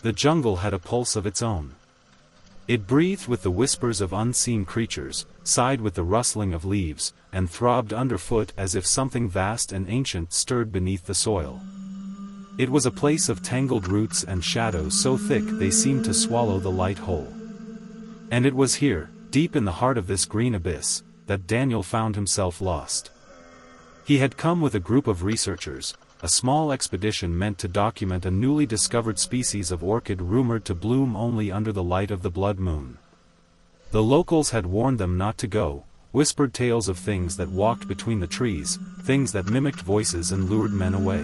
The jungle had a pulse of its own. It breathed with the whispers of unseen creatures, sighed with the rustling of leaves, and throbbed underfoot as if something vast and ancient stirred beneath the soil. It was a place of tangled roots and shadows so thick they seemed to swallow the light whole. And it was here, deep in the heart of this green abyss, that Daniel found himself lost. He had come with a group of researchers, a small expedition meant to document a newly discovered species of orchid rumored to bloom only under the light of the blood moon. The locals had warned them not to go, whispered tales of things that walked between the trees, things that mimicked voices and lured men away.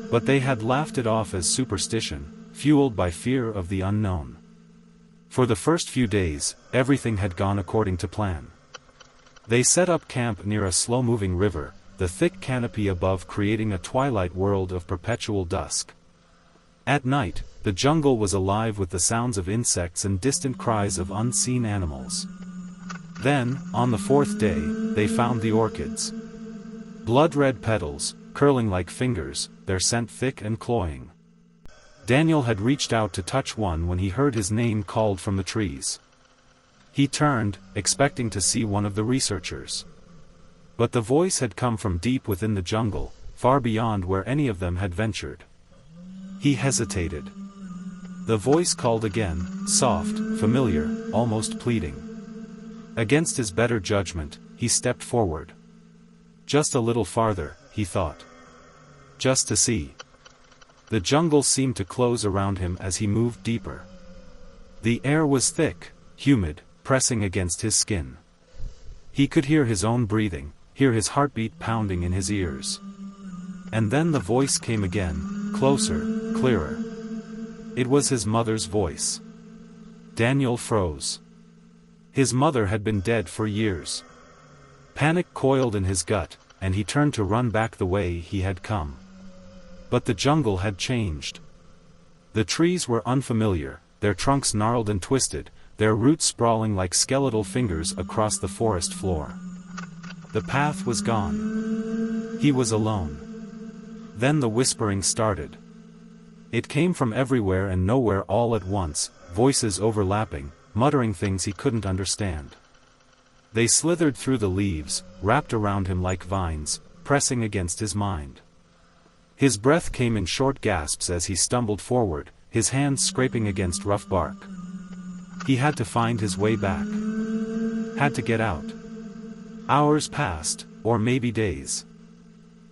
But they had laughed it off as superstition, fueled by fear of the unknown. For the first few days, everything had gone according to plan. They set up camp near a slow-moving river, the thick canopy above creating a twilight world of perpetual dusk. At night, the jungle was alive with the sounds of insects and distant cries of unseen animals. Then, on the fourth day, they found the orchids. Blood-red petals, curling like fingers, their scent thick and cloying. Daniel had reached out to touch one when he heard his name called from the trees. He turned, expecting to see one of the researchers. But the voice had come from deep within the jungle, far beyond where any of them had ventured. He hesitated. The voice called again, soft, familiar, almost pleading. Against his better judgment, he stepped forward. Just a little farther, he thought. Just to see. The jungle seemed to close around him as he moved deeper. The air was thick, humid, pressing against his skin. He could hear his own breathing, hear his heartbeat pounding in his ears. And then the voice came again, closer, clearer. It was his mother's voice. Daniel froze. His mother had been dead for years. Panic coiled in his gut, and he turned to run back the way he had come. But the jungle had changed. The trees were unfamiliar, their trunks gnarled and twisted, their roots sprawling like skeletal fingers across the forest floor. The path was gone. He was alone. Then the whispering started. It came from everywhere and nowhere all at once, voices overlapping, muttering things he couldn't understand. They slithered through the leaves, wrapped around him like vines, pressing against his mind. His breath came in short gasps as he stumbled forward, his hands scraping against rough bark. He had to find his way back. Had to get out. Hours passed, or maybe days.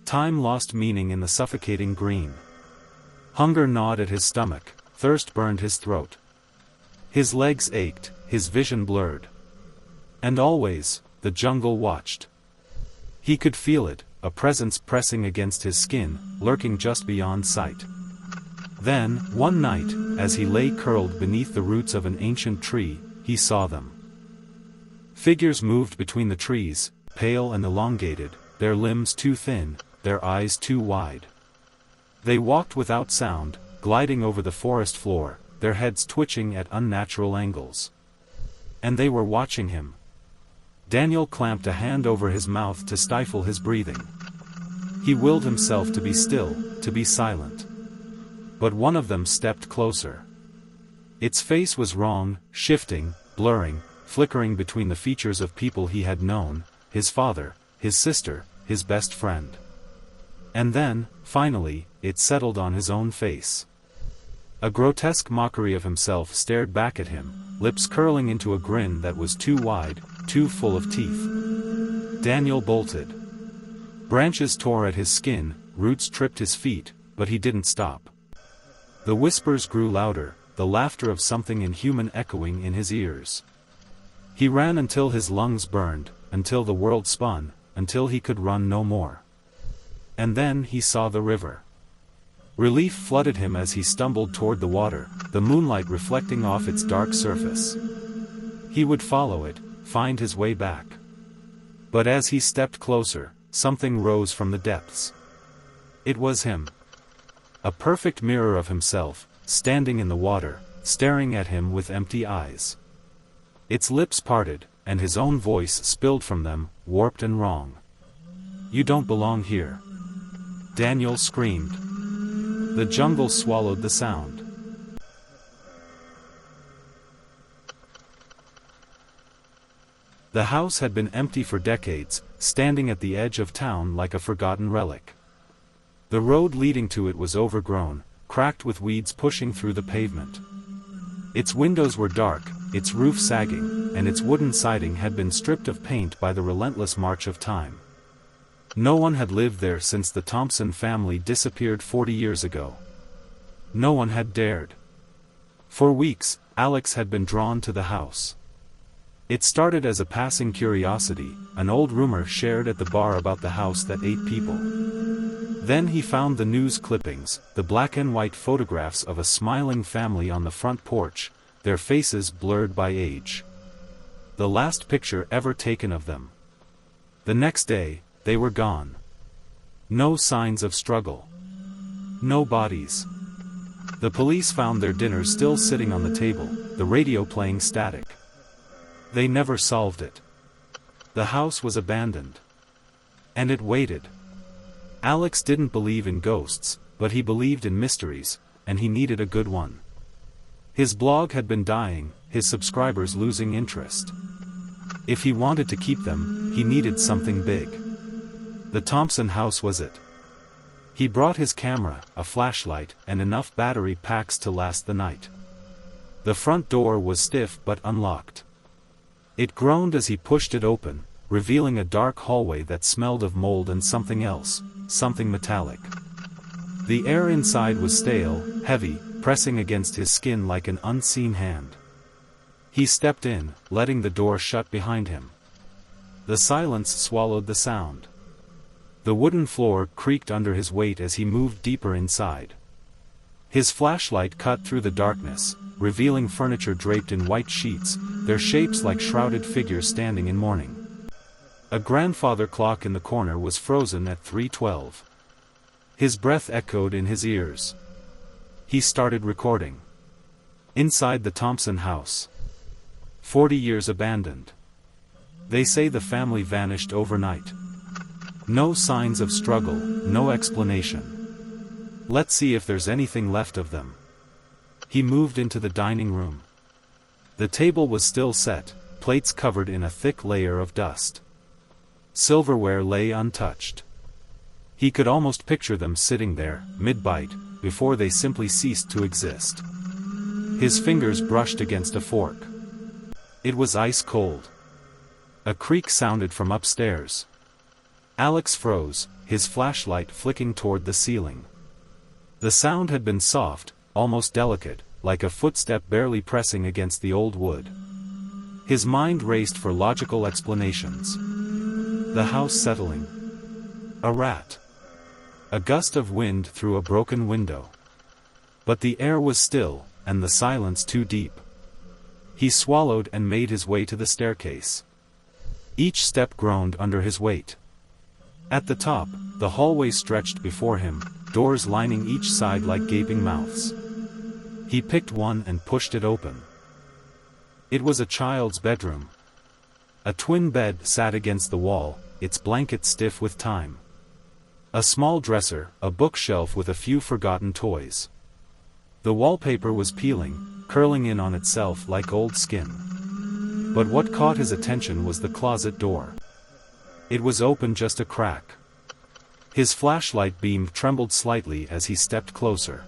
Time lost meaning in the suffocating green. Hunger gnawed at his stomach, thirst burned his throat. His legs ached, his vision blurred. And always, the jungle watched. He could feel it, a presence pressing against his skin, lurking just beyond sight. Then, one night, as he lay curled beneath the roots of an ancient tree, he saw them. Figures moved between the trees, pale and elongated, their limbs too thin, their eyes too wide. They walked without sound, gliding over the forest floor, their heads twitching at unnatural angles. And they were watching him. Daniel clamped a hand over his mouth to stifle his breathing. He willed himself to be still, to be silent. But one of them stepped closer. Its face was wrong, shifting, blurring, flickering between the features of people he had known, his father, his sister, his best friend. And then, finally, it settled on his own face. A grotesque mockery of himself stared back at him, lips curling into a grin that was too wide, too full of teeth. Daniel bolted. Branches tore at his skin, roots tripped his feet, but he didn't stop. The whispers grew louder, the laughter of something inhuman echoing in his ears. He ran until his lungs burned, until the world spun, until he could run no more. And then he saw the river. Relief flooded him as he stumbled toward the water, the moonlight reflecting off its dark surface. He would follow it, find his way back. But as he stepped closer, something rose from the depths. It was him. A perfect mirror of himself, standing in the water, staring at him with empty eyes. Its lips parted, and his own voice spilled from them, warped and wrong. "You don't belong here." Daniel screamed. The jungle swallowed the sound. The house had been empty for decades, standing at the edge of town like a forgotten relic. The road leading to it was overgrown, cracked with weeds pushing through the pavement. Its windows were dark, its roof sagging, and its wooden siding had been stripped of paint by the relentless march of time. No one had lived there since the Thompson family disappeared 40 years ago. No one had dared. For weeks, Alex had been drawn to the house. It started as a passing curiosity, an old rumor shared at the bar about the house that ate people. Then he found the news clippings, the black and white photographs of a smiling family on the front porch, their faces blurred by age. The last picture ever taken of them. The next day, they were gone. No signs of struggle. No bodies. The police found their dinner still sitting on the table, the radio playing static. They never solved it. The house was abandoned. And it waited. Alex didn't believe in ghosts, but he believed in mysteries, and he needed a good one. His blog had been dying, his subscribers losing interest. If he wanted to keep them, he needed something big. The Thompson house was it. He brought his camera, a flashlight, and enough battery packs to last the night. The front door was stiff but unlocked. It groaned as he pushed it open, revealing a dark hallway that smelled of mold and something else, something metallic. The air inside was stale, heavy, pressing against his skin like an unseen hand. He stepped in, letting the door shut behind him. The silence swallowed the sound. The wooden floor creaked under his weight as he moved deeper inside. His flashlight cut through the darkness, revealing furniture draped in white sheets, their shapes like shrouded figures standing in mourning. A grandfather clock in the corner was frozen at 3:12. His breath echoed in his ears. He started recording. Inside the Thompson house. 40 years abandoned. They say the family vanished overnight. No signs of struggle, no explanation. Let's see if there's anything left of them. He moved into the dining room. The table was still set, plates covered in a thick layer of dust. Silverware lay untouched. He could almost picture them sitting there, mid-bite, before they simply ceased to exist. His fingers brushed against a fork. It was ice cold. A creak sounded from upstairs. Alex froze, his flashlight flicking toward the ceiling. The sound had been soft, almost delicate, like a footstep barely pressing against the old wood. His mind raced for logical explanations. The house settling. A rat. A gust of wind through a broken window. But the air was still, and the silence too deep. He swallowed and made his way to the staircase. Each step groaned under his weight. At the top, the hallway stretched before him, doors lining each side like gaping mouths. He picked one and pushed it open. It was a child's bedroom. A twin bed sat against the wall, its blanket stiff with time. A small dresser, a bookshelf with a few forgotten toys. The wallpaper was peeling, curling in on itself like old skin. But what caught his attention was the closet door. It was open just a crack. His flashlight beam trembled slightly as he stepped closer.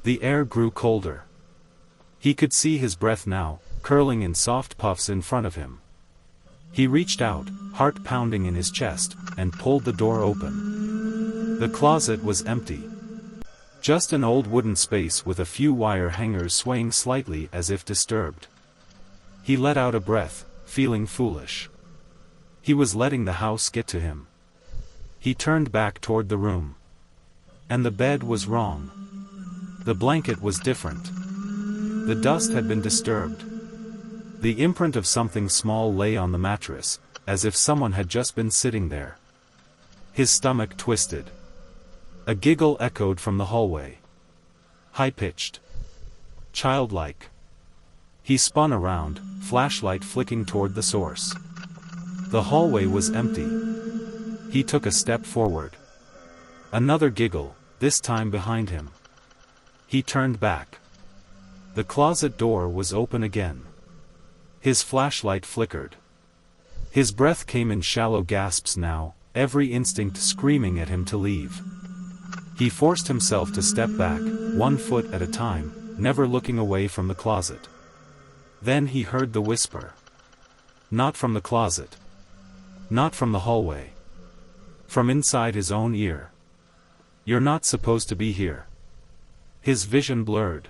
The air grew colder. He could see his breath now, curling in soft puffs in front of him. He reached out, heart pounding in his chest, and pulled the door open. The closet was empty. Just an old wooden space with a few wire hangers swaying slightly as if disturbed. He let out a breath, feeling foolish. He was letting the house get to him. He turned back toward the room. And the bed was wrong. The blanket was different. The dust had been disturbed. The imprint of something small lay on the mattress, as if someone had just been sitting there. His stomach twisted. A giggle echoed from the hallway. High-pitched. Childlike. He spun around, flashlight flicking toward the source. The hallway was empty. He took a step forward. Another giggle, this time behind him. He turned back. The closet door was open again. His flashlight flickered. His breath came in shallow gasps now, every instinct screaming at him to leave. He forced himself to step back, 1 foot at a time, never looking away from the closet. Then he heard the whisper. Not from the closet. Not from the hallway. From inside his own ear. "You're not supposed to be here." His vision blurred.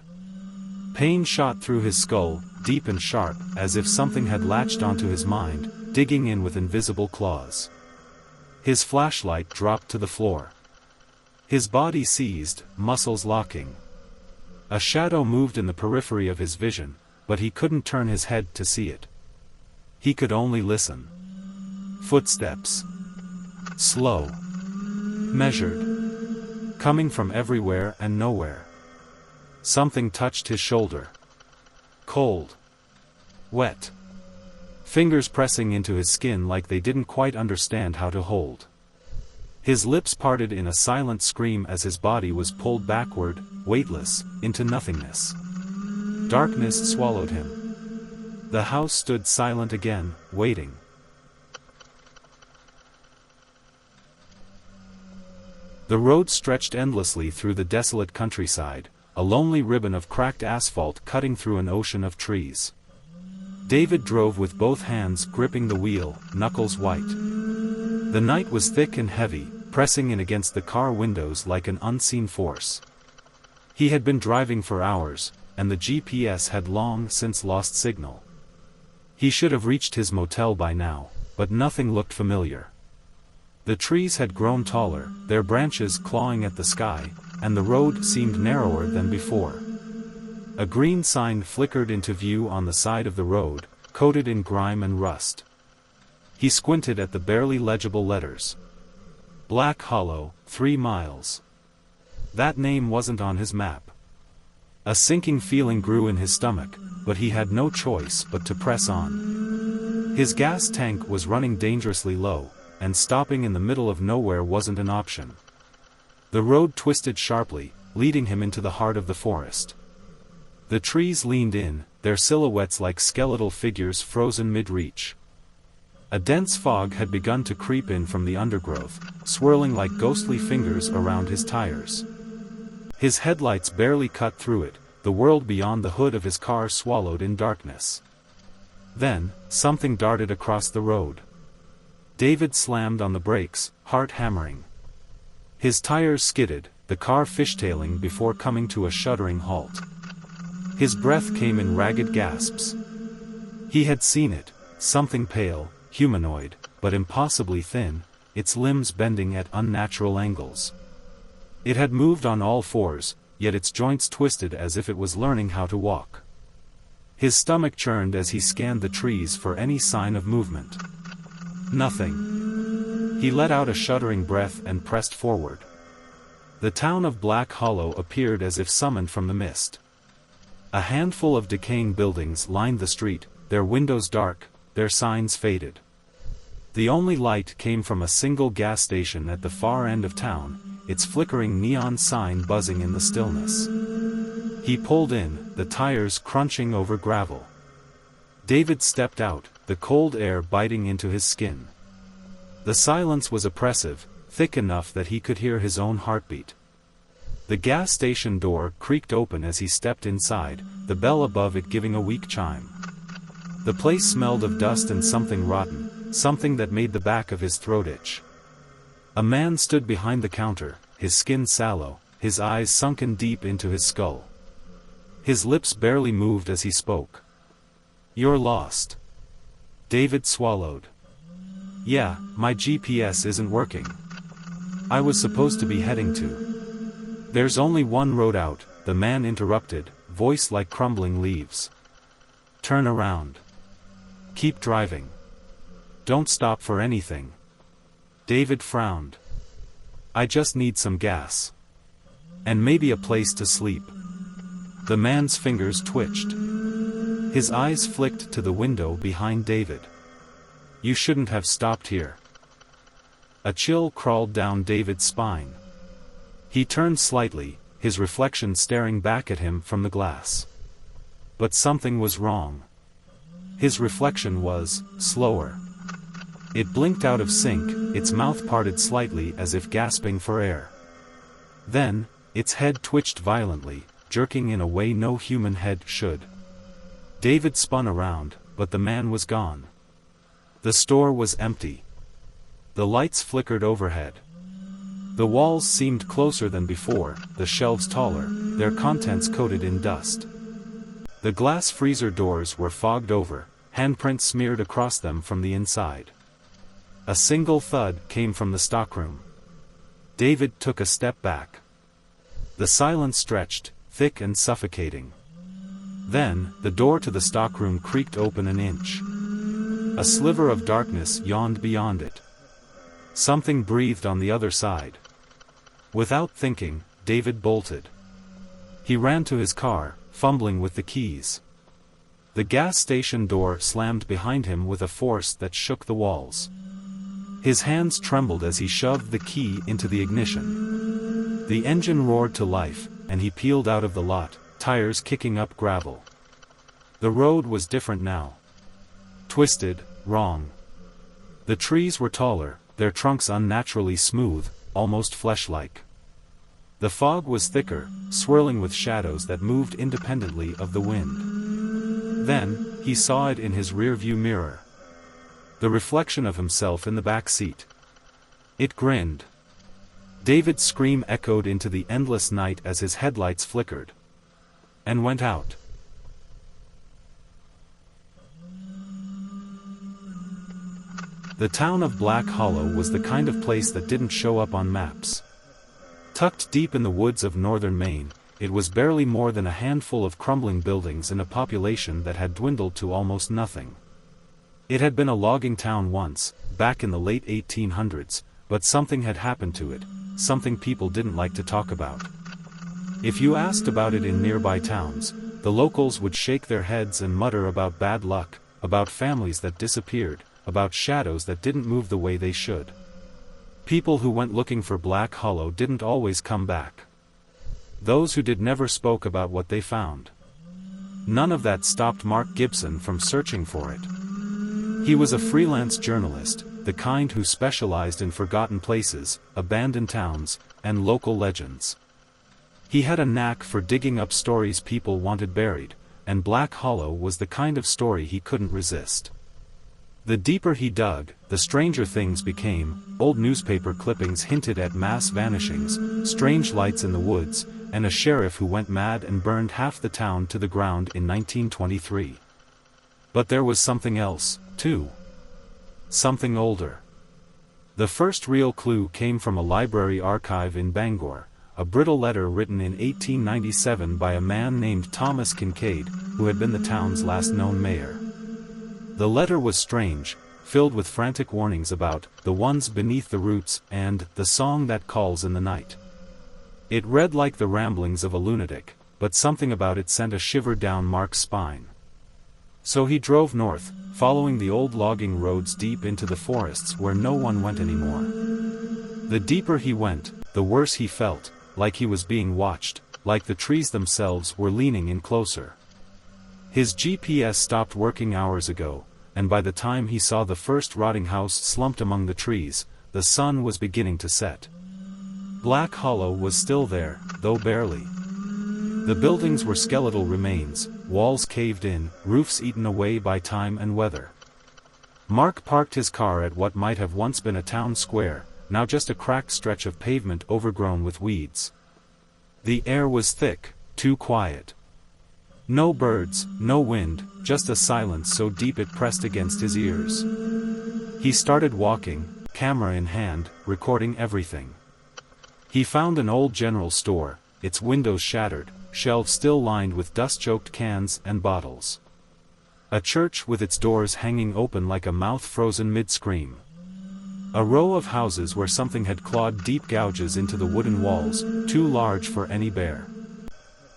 Pain shot through his skull, deep and sharp, as if something had latched onto his mind, digging in with invisible claws. His flashlight dropped to the floor. His body seized, muscles locking. A shadow moved in the periphery of his vision, but he couldn't turn his head to see it. He could only listen. Footsteps. Slow. Measured. Coming from everywhere and nowhere. Something touched his shoulder. Cold. Wet. Fingers pressing into his skin like they didn't quite understand how to hold. His lips parted in a silent scream as his body was pulled backward, weightless, into nothingness. Darkness swallowed him. The house stood silent again, waiting. The road stretched endlessly through the desolate countryside, a lonely ribbon of cracked asphalt cutting through an ocean of trees. David drove with both hands gripping the wheel, knuckles white. The night was thick and heavy, pressing in against the car windows like an unseen force. He had been driving for hours, and the GPS had long since lost signal. He should have reached his motel by now, but nothing looked familiar. The trees had grown taller, their branches clawing at the sky, and the road seemed narrower than before. A green sign flickered into view on the side of the road, coated in grime and rust. He squinted at the barely legible letters. Black Hollow, 3 miles. That name wasn't on his map. A sinking feeling grew in his stomach, but he had no choice but to press on. His gas tank was running dangerously low, and stopping in the middle of nowhere wasn't an option. The road twisted sharply, leading him into the heart of the forest. The trees leaned in, their silhouettes like skeletal figures frozen mid-reach. A dense fog had begun to creep in from the undergrowth, swirling like ghostly fingers around his tires. His headlights barely cut through it, the world beyond the hood of his car swallowed in darkness. Then, something darted across the road. David slammed on the brakes, heart hammering. His tires skidded, the car fishtailing before coming to a shuddering halt. His breath came in ragged gasps. He had seen it, something pale, humanoid, but impossibly thin, its limbs bending at unnatural angles. It had moved on all fours, yet its joints twisted as if it was learning how to walk. His stomach churned as he scanned the trees for any sign of movement. Nothing. He let out a shuddering breath and pressed forward. The town of Black Hollow appeared as if summoned from the mist. A handful of decaying buildings lined the street, their windows dark, their signs faded. The only light came from a single gas station at the far end of town, its flickering neon sign buzzing in the stillness. He pulled in, the tires crunching over gravel. David stepped out, the cold air biting into his skin. The silence was oppressive, thick enough that he could hear his own heartbeat. The gas station door creaked open as he stepped inside, the bell above it giving a weak chime. The place smelled of dust and something rotten, something that made the back of his throat itch. A man stood behind the counter, his skin sallow, his eyes sunken deep into his skull. His lips barely moved as he spoke. "You're lost." David swallowed. "Yeah, my GPS isn't working. I was supposed to be heading to." "There's only one road out," the man interrupted, voice like crumbling leaves. "Turn around. Keep driving. Don't stop for anything." David frowned. "I just need some gas. And maybe a place to sleep." The man's fingers twitched. His eyes flicked to the window behind David. "You shouldn't have stopped here." A chill crawled down David's spine. He turned slightly, his reflection staring back at him from the glass. But something was wrong. His reflection was slower. It blinked out of sync, its mouth parted slightly as if gasping for air. Then, its head twitched violently, jerking in a way no human head should. David spun around, but the man was gone. The store was empty. The lights flickered overhead. The walls seemed closer than before, the shelves taller, their contents coated in dust. The glass freezer doors were fogged over, handprints smeared across them from the inside. A single thud came from the stockroom. David took a step back. The silence stretched, thick and suffocating. Then, the door to the stockroom creaked open an inch. A sliver of darkness yawned beyond it. Something breathed on the other side. Without thinking, David bolted. He ran to his car, fumbling with the keys. The gas station door slammed behind him with a force that shook the walls. His hands trembled as he shoved the key into the ignition. The engine roared to life, and he peeled out of the lot, tires kicking up gravel. The road was different now. Twisted, wrong. The trees were taller, their trunks unnaturally smooth, almost flesh-like. The fog was thicker, swirling with shadows that moved independently of the wind. Then, he saw it in his rearview mirror. The reflection of himself in the back seat. It grinned. David's scream echoed into the endless night as his headlights flickered. And went out. The town of Black Hollow was the kind of place that didn't show up on maps. Tucked deep in the woods of northern Maine, it was barely more than a handful of crumbling buildings and a population that had dwindled to almost nothing. It had been a logging town once, back in the late 1800s, but something had happened to it, something people didn't like to talk about. If you asked about it in nearby towns, the locals would shake their heads and mutter about bad luck, about families that disappeared, about shadows that didn't move the way they should. People who went looking for Black Hollow didn't always come back. Those who did never spoke about what they found. None of that stopped Mark Gibson from searching for it. He was a freelance journalist, the kind who specialized in forgotten places, abandoned towns, and local legends. He had a knack for digging up stories people wanted buried, and Black Hollow was the kind of story he couldn't resist. The deeper he dug, the stranger things became. Old newspaper clippings hinted at mass vanishings, strange lights in the woods, and a sheriff who went mad and burned half the town to the ground in 1923. But there was something else, too. Something older. The first real clue came from a library archive in Bangor, a brittle letter written in 1897 by a man named Thomas Kincaid, who had been the town's last known mayor. The letter was strange, filled with frantic warnings about the ones beneath the roots and the song that calls in the night. It read like the ramblings of a lunatic, but something about it sent a shiver down Mark's spine. So he drove north, following the old logging roads deep into the forests where no one went anymore. The deeper he went, the worse he felt, like he was being watched, like the trees themselves were leaning in closer. His GPS stopped working hours ago, and by the time he saw the first rotting house slumped among the trees, the sun was beginning to set. Black Hollow was still there, though barely. The buildings were skeletal remains, walls caved in, roofs eaten away by time and weather. Mark parked his car at what might have once been a town square, now just a cracked stretch of pavement overgrown with weeds. The air was thick, too quiet. No birds, no wind, just a silence so deep it pressed against his ears. He started walking, camera in hand, recording everything. He found an old general store, its windows shattered, shelves still lined with dust-choked cans and bottles. A church with its doors hanging open like a mouth frozen mid-scream. A row of houses where something had clawed deep gouges into the wooden walls, too large for any bear.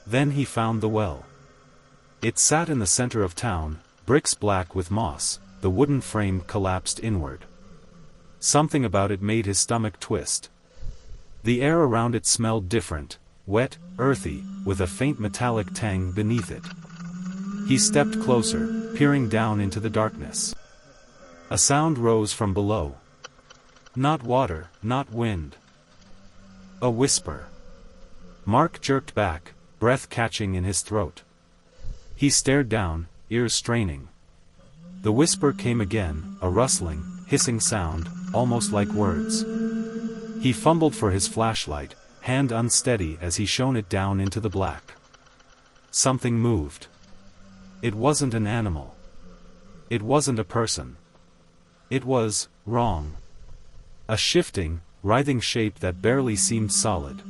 Then he found the well. It sat in the center of town, bricks black with moss, the wooden frame collapsed inward. Something about it made his stomach twist. The air around it smelled different, wet, earthy, with a faint metallic tang beneath it. He stepped closer, peering down into the darkness. A sound rose from below. Not water, not wind. A whisper. Mark jerked back, breath catching in his throat. He stared down, ears straining. The whisper came again, a rustling, hissing sound, almost like words. He fumbled for his flashlight, hand unsteady as he shone it down into the black. Something moved. It wasn't an animal. It wasn't a person. It was wrong. A shifting, writhing shape that barely seemed solid.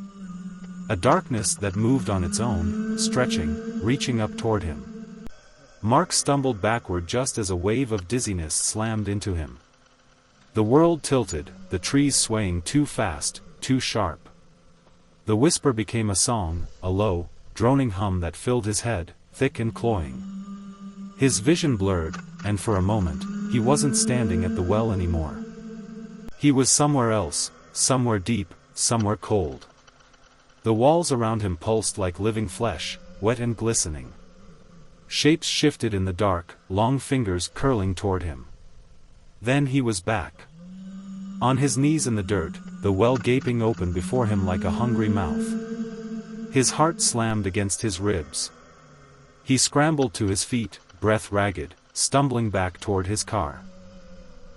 A darkness that moved on its own, stretching, reaching up toward him. Mark stumbled backward just as a wave of dizziness slammed into him. The world tilted, the trees swaying too fast, too sharp. The whisper became a song, a low, droning hum that filled his head, thick and cloying. His vision blurred, and for a moment, he wasn't standing at the well anymore. He was somewhere else, somewhere deep, somewhere cold. The walls around him pulsed like living flesh, wet and glistening. Shapes shifted in the dark, long fingers curling toward him. Then he was back. On his knees in the dirt, the well gaping open before him like a hungry mouth. His heart slammed against his ribs. He scrambled to his feet, breath ragged, stumbling back toward his car.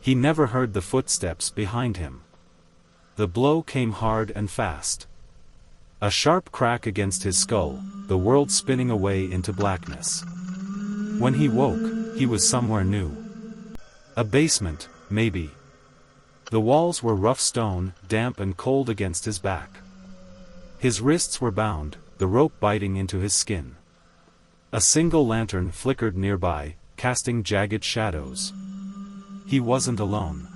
He never heard the footsteps behind him. The blow came hard and fast. A sharp crack against his skull, the world spinning away into blackness. When he woke, he was somewhere new. A basement, maybe. The walls were rough stone, damp and cold against his back. His wrists were bound, the rope biting into his skin. A single lantern flickered nearby, casting jagged shadows. He wasn't alone.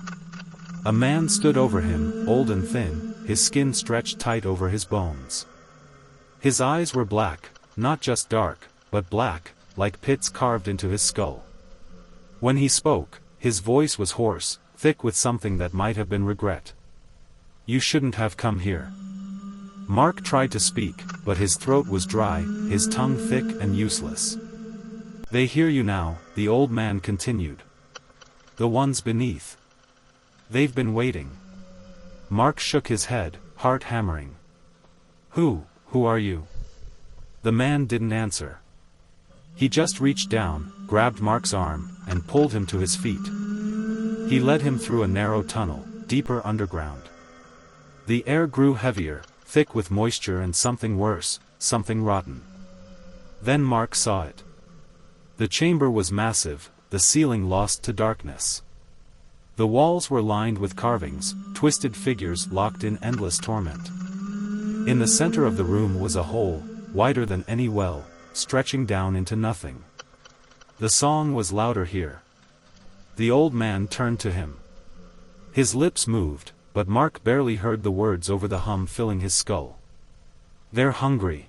A man stood over him, old and thin, his skin stretched tight over his bones. His eyes were black, not just dark, but black, like pits carved into his skull. When he spoke, his voice was hoarse, thick with something that might have been regret. "You shouldn't have come here." Mark tried to speak, but his throat was dry, his tongue thick and useless. "They hear you now," the old man continued. "The ones beneath. They've been waiting." Mark shook his head, heart hammering. Who are you?" The man didn't answer. He just reached down, grabbed Mark's arm, and pulled him to his feet. He led him through a narrow tunnel, deeper underground. The air grew heavier, thick with moisture and something worse, something rotten. Then Mark saw it. The chamber was massive, the ceiling lost to darkness. The walls were lined with carvings, twisted figures locked in endless torment. In the center of the room was a hole, wider than any well, stretching down into nothing. The song was louder here. The old man turned to him. His lips moved, but Mark barely heard the words over the hum filling his skull. "They're hungry."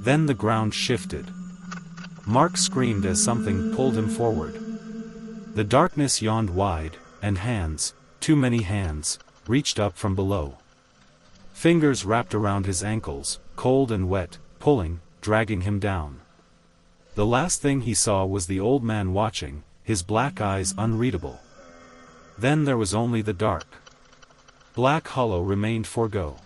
Then the ground shifted. Mark screamed as something pulled him forward. The darkness yawned wide, and hands, too many hands, reached up from below. Fingers wrapped around his ankles, cold and wet, pulling, dragging him down. The last thing he saw was the old man watching, his black eyes unreadable. Then there was only the dark. Black hollow remained forgo.